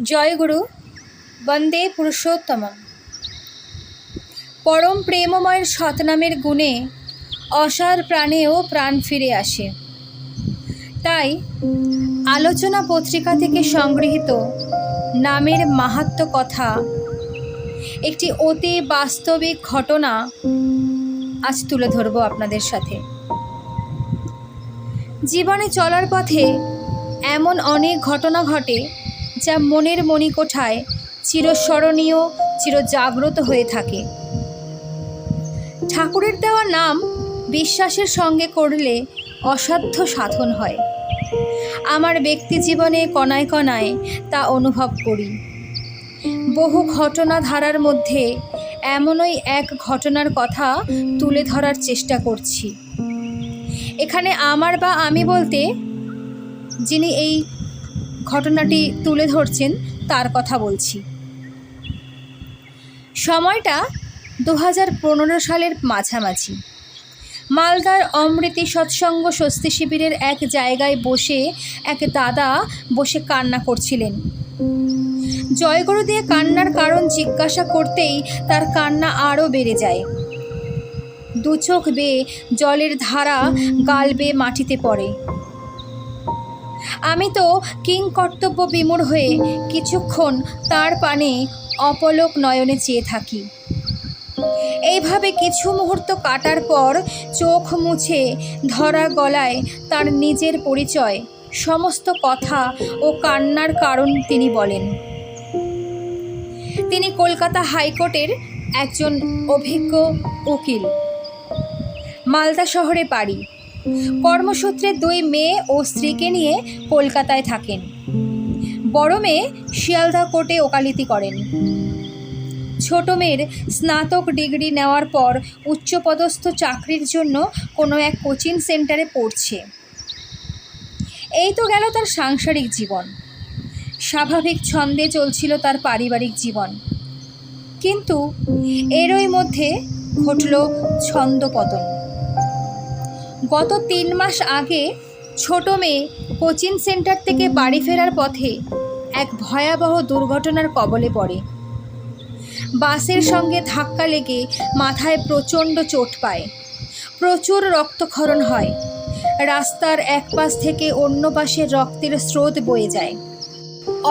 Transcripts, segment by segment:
জয়গুরু বন্দে পুরুষোত্তমম। পরম প্রেমময়ের সতনামের গুণে অসার প্রাণেও প্রাণ ফিরে আসে। তাই আলোচনা পত্রিকা থেকে সংগৃহীত নামের মাহাত্ম্য কথা, একটি অতি বাস্তবিক ঘটনা আজ তুলে ধরব আপনাদের সাথে। জীবনে চলার পথে এমন অনেক ঘটনা ঘটে যা মনের মণিকোঠায় চিরস্মরণীয়, চিরজাগ্রত হয়ে থাকে। ঠাকুরের দেওয়া নাম বিশ্বাসের সঙ্গে করলে অসাধ্য সাধন হয়। আমার ব্যক্তি জীবনে কণায় কণায় তা অনুভব করি। বহু ঘটনা ধারার মধ্যে এমনই এক ঘটনার কথা তুলে ধরার চেষ্টা করছি। এখানে আমার বা আমি বলতে যিনি এই ঘটনাটি তুলে ধরছেন তার কথা বলছি। সময়টা 2015 সালের মাঝামাঝি। মালদার অমৃতি সৎসঙ্গ স্বস্তি শিবিরের এক জায়গায় বসে এক দাদা বসে কান্না করছিলেন। জয়গুরু দিয়ে কান্নার কারণ জিজ্ঞাসা করতেই তার কান্না আরও বেড়ে যায়। দু চোখ বেয়ে জলের ধারা গাল বেয়ে মাটিতে পড়ে। আমি তো কিংকর্তব্য বিমূঢ় হয়ে কিছুক্ষণ তার পানে অপলক নয়নে চেয়ে থাকি। এইভাবে কিছু মুহূর্ত কাটার পর চোখ মুছে ধরা গলায় তার নিজের পরিচয়, সমস্ত কথা ও কান্নার কারণ তিনি বলেন। তিনি কলকাতা হাইকোর্টের একজন অভিজ্ঞ উকিল। মালদা শহরে বাড়ি। কর্মসূত্রে 2 মেয়ে ও স্ত্রীকে নিয়ে কলকাতায় থাকেন। বড় মেয়ে শিয়ালদা কোর্টে ওকালতি করেন। ছোট মেয়ের স্নাতক ডিগ্রি নেওয়ার পর উচ্চপদস্থ চাকরির জন্য কোনো এক কোচিং সেন্টারে পড়ছে। এই তো গেল তার সাংসারিক জীবন। স্বাভাবিক ছন্দে চলছিল তার পারিবারিক জীবন। কিন্তু এরই মধ্যে ঘটল ছন্দপতন। গত 3 মাস আগে ছোট মেয়ে কোচিং সেন্টার থেকে বাড়ি ফেরার পথে এক ভয়াবহ দুর্ঘটনার কবলে পড়ে। বাসের সঙ্গে ধাক্কা লেগে মাথায় প্রচণ্ড চোট পায়। প্রচুর রক্তক্ষরণ হয়। রাস্তার এক পাশ থেকে অন্য পাশে রক্তের স্রোত বয়ে যায়।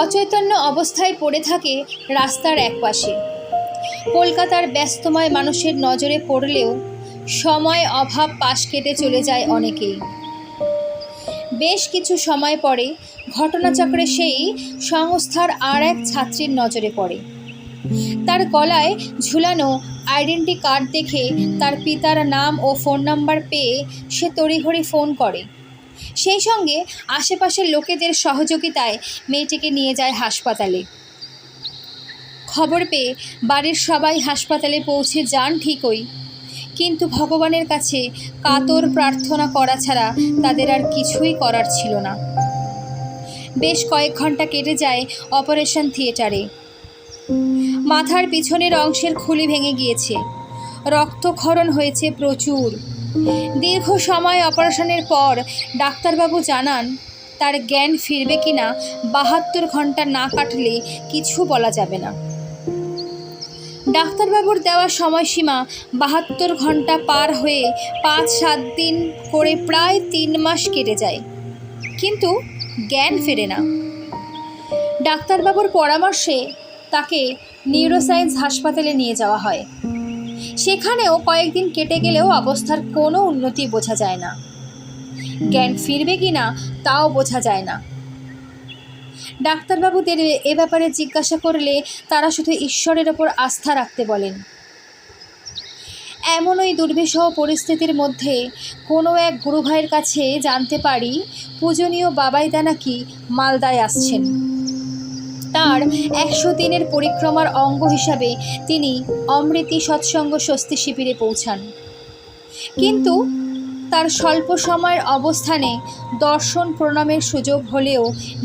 অচৈতন্য অবস্থায় পড়ে থাকে রাস্তার এক পাশে। কলকাতার ব্যস্তময় মানুষের নজরে পড়লেও সময় অভাব পাশ কেটে চলে যায় অনেকেই। বেশ কিছু সময় পরে ঘটনাচক্রে সেই সংস্থার আর এক ছাত্রীর নজরে পড়ে। তার গলায় ঝুলানো আইডেন্টি কার্ড দেখে তার পিতার নাম ও ফোন নাম্বার পেয়ে সে তড়িঘড়ি ফোন করে। সেই সঙ্গে আশেপাশের লোকেদের সহযোগিতায় মেয়েটিকে নিয়ে যায় হাসপাতালে। খবর পেয়ে বাড়ির সবাই হাসপাতালে পৌঁছে যান ঠিকই, কিন্তু ভগবানের কাছে কাতর প্রার্থনা করা ছাড়া তাদের আর কিছুই করার ছিল না। বেশ কয়েক ঘন্টা কেটে যায় অপারেশন থিয়েটারে। মাথার পিছনের অংশের খুলি ভেঙে গিয়েছে। রক্তক্ষরণ হয়েছে প্রচুর। দীর্ঘ সময় অপারেশনের পর ডাক্তারবাবু জানান তার জ্ঞান ফিরবে কিনা 72 ঘন্টা না কাটলে কিছু বলা যাবে না। ডাক্তারবাবুর দেওয়া সময়সীমা 72 ঘন্টা পার হয়ে 5-7 দিন করে প্রায় 3 মাস কেটে যায়, কিন্তু জ্ঞান ফেরে না। ডাক্তারবাবুর পরামর্শে তাকে নিউরোসায়েন্স হাসপাতালে নিয়ে যাওয়া হয়। সেখানেও কয়েকদিন কেটে গেলেও অবস্থার কোনো উন্নতি বোঝা যায় না। জ্ঞান ফিরবে কিনা তাও বোঝা যায় না। ডাক্তারবাবুদের এ ব্যাপারে জিজ্ঞাসা করলে তারা শুধু ঈশ্বরের ওপর আস্থা রাখতে বলেন। এমনই দুর্বিষহ পরিস্থিতির মধ্যে কোনো এক গুরুভাইয়ের কাছে জানতে পারি পূজনীয় বাবাইদা নাকি মালদায় আসছেন। তার 100 দিনের পরিক্রমার অঙ্গ হিসাবে তিনি অমৃতি সৎসঙ্গ স্বস্তি শিবিরে পৌঁছান। কিন্তু তার স্বল্প সময়ের অবস্থানে দর্শন প্রণামের সুযোগ হলেও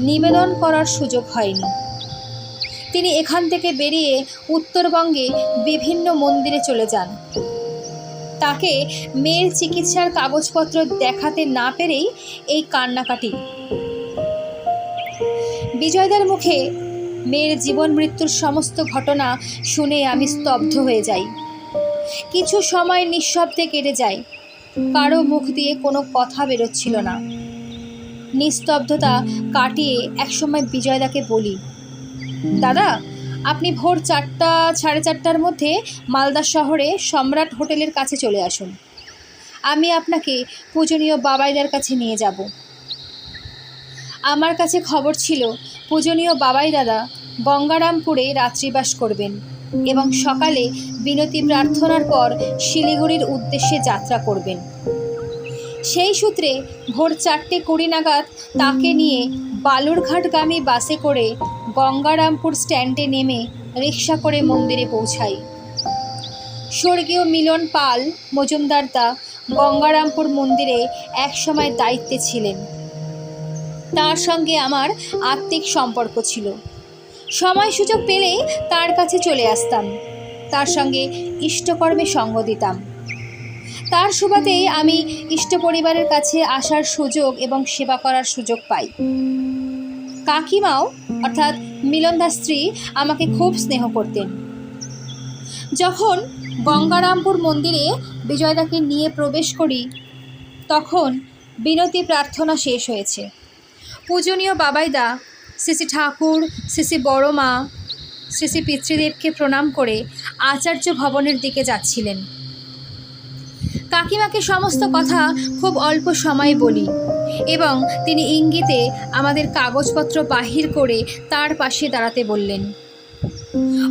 নিবেদন করার সুযোগ হয়নি। তিনি এখান থেকে বেরিয়ে উত্তরবঙ্গে বিভিন্ন মন্দিরে চলে যান। তাকে মেয়ের চিকিৎসার কাগজপত্র দেখাতে না পেরেই এই কান্নাকাটি। বিজয়দার মুখে মেয়ের জীবন মৃত্যুর সমস্ত ঘটনা শুনে আমি স্তব্ধ হয়ে যাই। কিছু সময় নিঃশব্দে কেটে যায়, কারো মুখ দিয়ে কোনো কথা বেরোচ্ছিল না। নিস্তব্ধতা কাটিয়ে একসময় বিজয়দাকে বলি, দাদা, আপনি ভোর 4টা সাড়ে 4টার মধ্যে মালদা শহরে সম্রাট হোটেলের কাছে চলে আসুন। আমি আপনাকে পূজনীয় বাবাইদার কাছে নিয়ে যাব। আমার কাছে খবর ছিল পূজনীয় বাবাই দাদা গঙ্গারামপুরে রাত্রিবাস করবেন এবং সকালে বিনতি প্রার্থনার পর শিলিগুড়ির উদ্দেশ্যে যাত্রা করবেন। সেই সূত্রে ভোর 4:20 নাগাদ তাকে নিয়ে বালুরঘাটগামী বাসে করে গঙ্গারামপুর স্ট্যান্ডে নেমে রিক্সা করে মন্দিরে পৌঁছাই। স্বর্গীয় মিলন পাল মজুমদার দা গঙ্গারামপুর মন্দিরে একসময় দায়িত্বে ছিলেন। তার সঙ্গে আমার আত্মিক সম্পর্ক ছিল। সময় সুযোগ পেলেই তার কাছে চলে আসতাম, তার সঙ্গে ইষ্টকর্মে সঙ্গ দিতাম। তার সুবাদেই আমি ইষ্ট পরিবারের কাছে আসার সুযোগ এবং সেবা করার সুযোগ পাই। কাকিমাও অর্থাৎ মিলনদার স্ত্রী আমাকে খুব স্নেহ করতেন। যখন গঙ্গারামপুর মন্দিরে বিজয়দাকে নিয়ে প্রবেশ করি, তখন বিনতি প্রার্থনা শেষ হয়েছে। পূজনীয় বাবাইদা শ্রী শ্রী ঠাকুর, শ্রী শ্রী বড় মা, শ্রী শ্রী পিতৃদেবকে প্রণাম করে আচার্য ভবনের দিকে যাচ্ছিলেন। কাকিমাকে সমস্ত কথা খুব অল্প সময়ে বলি এবং তিনি ইঙ্গিতে আমাদের কাগজপত্র বাহির করে তার পাশে দাঁড়াতে বললেন।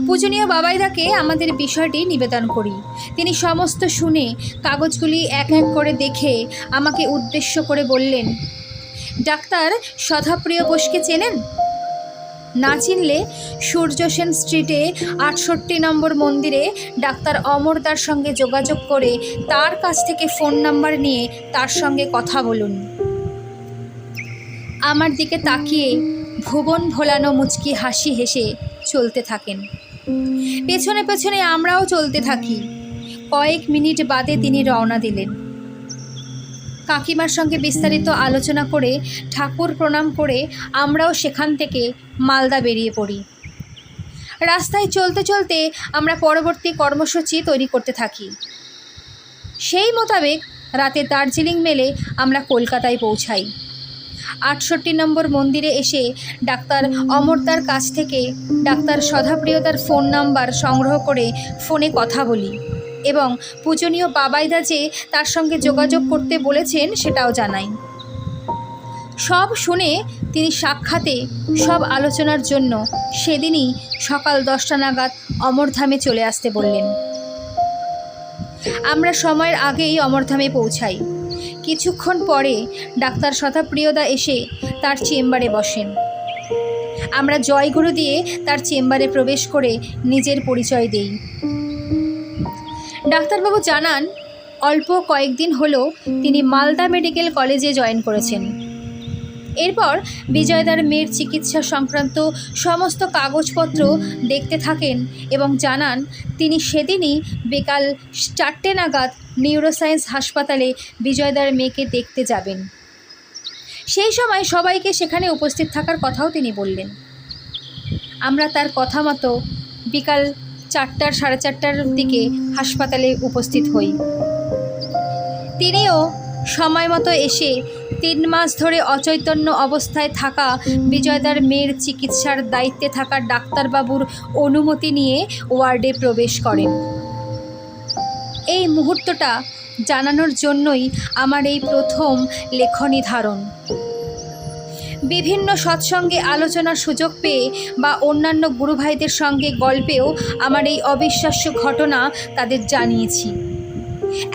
পূজনীয় বাবাইদাকে আমাদের বিষয়টি নিবেদন করি। তিনি সমস্ত শুনে কাগজগুলি এক এক করে দেখে আমাকে উদ্দেশ্য করে বললেন, ডাক্তার সদাপ্রিয় বোসকে চেনেন? না চিনলে সূর্য সেন স্ট্রিটে 68 নম্বর মন্দিরে ডাক্তার অমরদার সঙ্গে যোগাযোগ করে তার কাছ থেকে ফোন নাম্বার নিয়ে তার সঙ্গে কথা বলুন। আমার দিকে তাকিয়ে ভুবন ভোলানো মুচকি হাসি হেসে চলতে থাকেন। পেছনে পেছনে আমরাও চলতে থাকি। কয়েক মিনিট বাদে তিনি রওনা দিলেন। কাকিমার সঙ্গে বিস্তারিত আলোচনা করে ঠাকুর প্রণাম করে আমরাও সেখান থেকে মালদা বেরিয়ে পড়ি। রাস্তায় চলতে চলতে আমরা পরবর্তী কর্মসূচি তৈরি করতে থাকি। সেই মোতাবেক রাতে দার্জিলিং মেলে আমরা কলকাতায় পৌঁছাই। 68 নম্বর মন্দিরে এসে ডাক্তার অমরদার কাছ থেকে ডাক্তার সদাপ্রিয়দার ফোন নাম্বার সংগ্রহ করে ফোনে কথা বলি এবং পূজনীয় বাবাইদা যে তার সঙ্গে যোগাযোগ করতে বলেছেন সেটাও জানাই। সব শুনে তিনি সাক্ষাতে সব আলোচনার জন্য সেদিনই সকাল 10টা নাগাদ অমরধামে চলে আসতে বললেন। আমরা সময়ের আগেই অমরধামে পৌঁছাই। কিছুক্ষণ পরে ডাক্তার সদাপ্রিয়দা এসে তার চেম্বারে বসেন। আমরা জয়গুরু দিয়ে তার চেম্বারে প্রবেশ করে নিজের পরিচয় দেই। ডাক্তারবাবু জানান, অল্প কয়েকদিন হলো তিনি মালদা মেডিকেল কলেজে জয়েন করেছেন। এরপর বিজয়দার মেয়ের চিকিৎসা সংক্রান্ত সমস্ত কাগজপত্র দেখতে থাকেন এবং জানান তিনি সেদিনই বিকাল 4টে নাগাদ নিউরোসায়েন্স হাসপাতালে বিজয়দার মেয়েকে দেখতে যাবেন। সেই সময় সবাইকে সেখানে উপস্থিত থাকার কথাও তিনি বললেন। আমরা তার কথা মতো বিকাল 4টা সাড়ে 4টার দিকে হাসপাতালে উপস্থিত হই। তিনিও সময় মতো এসে 3 মাস ধরে অচৈতন্য অবস্থায় থাকা বিজয়দার মেয়ের চিকিৎসার দায়িত্বে থাকা ডাক্তারবাবুর অনুমতি নিয়ে ওয়ার্ডে প্রবেশ করেন। এই মুহূর্তটা জানানোর জন্যই আমার এই প্রথম লেখনী ধারণ। বিভিন্ন সৎসঙ্গে আলোচনার সুযোগ পেয়ে বা অন্যান্য গুরুভাইদের সঙ্গে গল্পেও আমার এই অবিশ্বাস্য ঘটনা তাদের জানিয়েছি।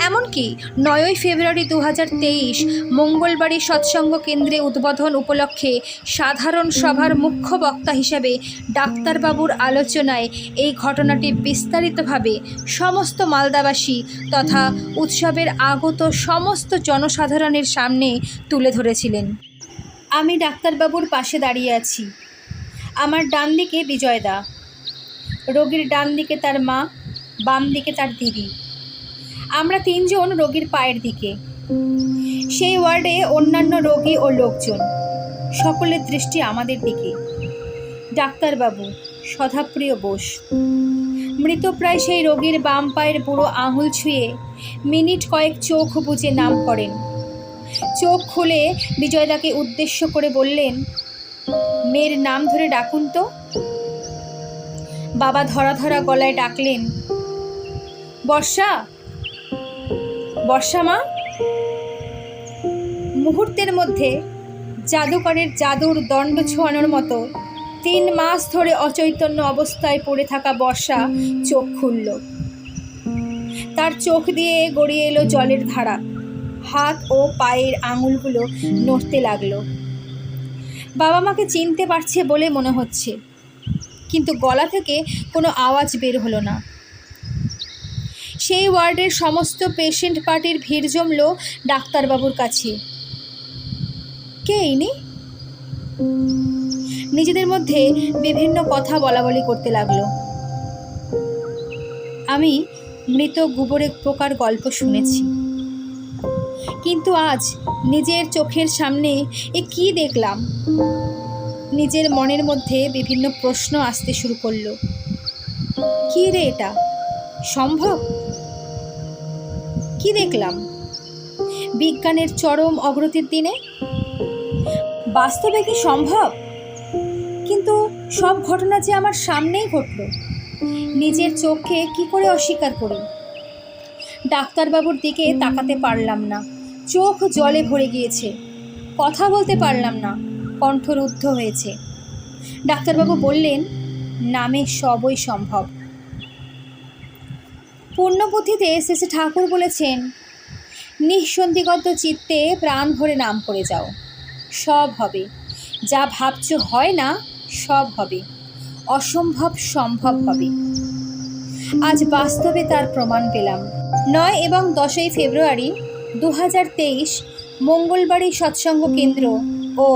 এমনকি 9ই ফেব্রুয়ারি 2023 মঙ্গলবারই সৎসঙ্গ কেন্দ্রে উদ্বোধন উপলক্ষে সাধারণ সভার মুখ্য বক্তা হিসেবে ডাক্তারবাবুর আলোচনায় এই ঘটনাটি বিস্তারিতভাবে সমস্ত মালদাবাসী তথা উৎসবের আগত সমস্ত জনসাধারণের সামনে তুলে ধরেছিলেন। আমি ডাক্তারবাবুর পাশে দাঁড়িয়ে আছি। আমার ডান দিকে বিজয়দা, রোগীর ডান দিকে তার মা, বাম দিকে তার দিদি। আমরা 3 জন রোগীর পায়ের দিকে। সেই ওয়ার্ডে অন্যান্য রোগী ও লোকজন, সকলের দৃষ্টি আমাদের দিকে। ডাক্তারবাবু সদাপ্রিয় বোস মৃতপ্রায় সেই রোগীর বাম পায়ের বুড়ো আঙুল ছুঁয়ে মিনিট কয়েক চোখ বুজে নাম করেন। চোখ খুলে বিজয়দাকে উদ্দেশ্য করে বললেন, মেয়ের নাম ধরে ডাকুন তো। বাবা ধরা ধরা গলায় ডাকলেন, বর্ষা, বর্ষা মা। মুহূর্তের মধ্যে জাদুকরের জাদুর দণ্ড ছোঁয়ানোর মতো 3 মাস ধরে অচৈতন্য অবস্থায় পড়ে থাকা বর্ষা চোখ খুলল। তার চোখ দিয়ে গড়িয়ে এলো জলের ধারা। হাত ও পায়ের আঙুলগুলো নড়তে লাগলো। বাবা মাকে চিনতে পারছে বলে মনে হচ্ছে, কিন্তু গলা থেকে কোনো আওয়াজ বের হলো না। সেই ওয়ার্ডের সমস্ত পেশেন্ট পার্টির ভিড় জমল ডাক্তারবাবুর কাছে। কে ইনি? নিজেদের মধ্যে বিভিন্ন কথা বলাবলি করতে লাগলো। আমি মৃত গোবরে পোকার গল্প শুনেছি, কিন্তু আজ নিজের চোখের সামনে এ কি দেখলাম? নিজের মনের মধ্যে বিভিন্ন প্রশ্ন আসতে শুরু করলো। কি রে এটা? সম্ভব? কি দেখলাম? বিজ্ঞানের চরম অগ্রতির দিনে বাস্তবে কি সম্ভব? কিন্তু সব ঘটনা যে আমার সামনেই ঘটল, নিজের চোখকে কি করে অস্বীকার করি? ডাক্তারবাবুর দিকে তাকাতে পারলাম না, চোখ জলে ভরে গিয়েছে। কথা বলতে পারলাম না, কণ্ঠ রুদ্ধ হয়েছে। ডাক্তারবাবু বললেন, নামে সবই সম্ভব। পূর্ণবুদ্ধিতে শ্রী ঠাকুর বলেছেন, নিঃসন্দিগত চিত্তে প্রাণ ভরে নাম করে যাও, সব হবে। যা ভাবছ হয় না, সব হবে। অসম্ভব সম্ভব হবে। আজ বাস্তবে তার প্রমাণ পেলাম। 9 এবং 10 ফেব্রুয়ারি 2023 মঙ্গলবাড়ি সৎসঙ্গ কেন্দ্র ও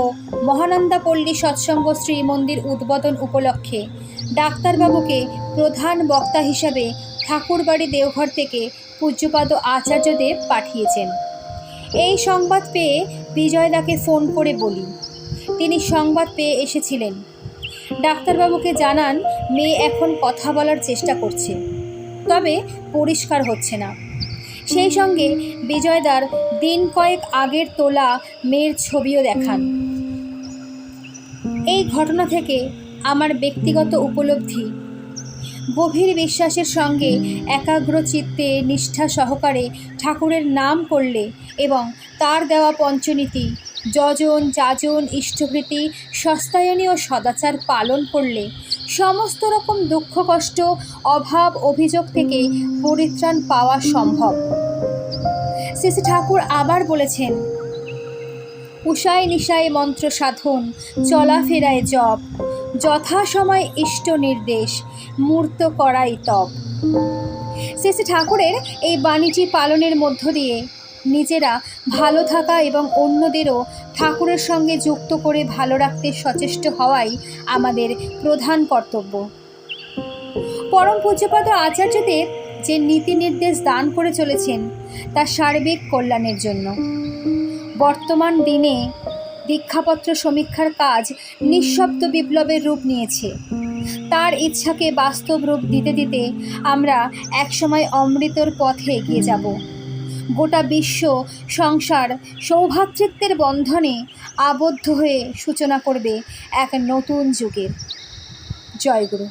মহানন্দাপল্লী সৎসঙ্গ শ্রী মন্দির উদ্বোধন উপলক্ষে ডাক্তারবাবুকে প্রধান বক্তা হিসাবে ঠাকুরবাড়ি দেওঘর থেকে পূজ্যপাদ আচার্যদেব পাঠিয়েছেন। এই সংবাদ পেয়ে বিজয়দাকে ফোন করে বলি। তিনি সংবাদ পেয়ে এসেছিলেন। ডাক্তারবাবুকে জানান, মেয়ে এখন কথা বলার চেষ্টা করছে, তবে পরিষ্কার হচ্ছে না। সেই সঙ্গে বিজয়দার দিন কয়েক আগের তোলা মেয়ের ছবিও দেখান। এই ঘটনা থেকে আমার ব্যক্তিগত উপলব্ধি, গভীর বিশ্বাসের সঙ্গে একাগ্র চিত্তে নিষ্ঠা সহকারে ঠাকুরের নাম করলে এবং তার দেওয়া পঞ্চনীতি যজন যাজন ইষ্টভৃতি সস্তায়নী ও সদাচার পালন করলে সমস্ত রকম দুঃখ কষ্ট অভাব অভিযোগ থেকে পরিত্রাণ পাওয়া সম্ভব। শ্রী ঠাকুর আবার বলেছেন, উষায় নিশায় মন্ত্র সাধন, চলাফেরায় জপ, যথাসময় ইষ্ট নির্দেশ, মূর্ত করাই তপ। শ্রী ঠাকুরের এই বাণীটি পালনের মধ্য দিয়ে নিজেরা ভালো থাকা এবং অন্যদেরও ঠাকুরের সঙ্গে যুক্ত করে ভালো রাখতে সচেষ্ট হওয়াই আমাদের প্রধান কর্তব্য। পরম পূজ্যপাদ আচার্যদেব যে নীতি নির্দেশ দান করে চলেছেন তা সার্বিক কল্যাণের জন্য। বর্তমান দিনে দীক্ষাপত্র সমীক্ষার কাজ নিঃশব্দ বিপ্লবের রূপ নিয়েছে। তার ইচ্ছাকে বাস্তব রূপ দিতে দিতে আমরা একসময় অমৃতর পথে এগিয়ে যাব। গোটা বিশ্ব সংসার সৌভ্রাতৃত্বের বন্ধনে আবদ্ধ হয়ে সূচনা করবে এক নতুন যুগের। জয় গুরু।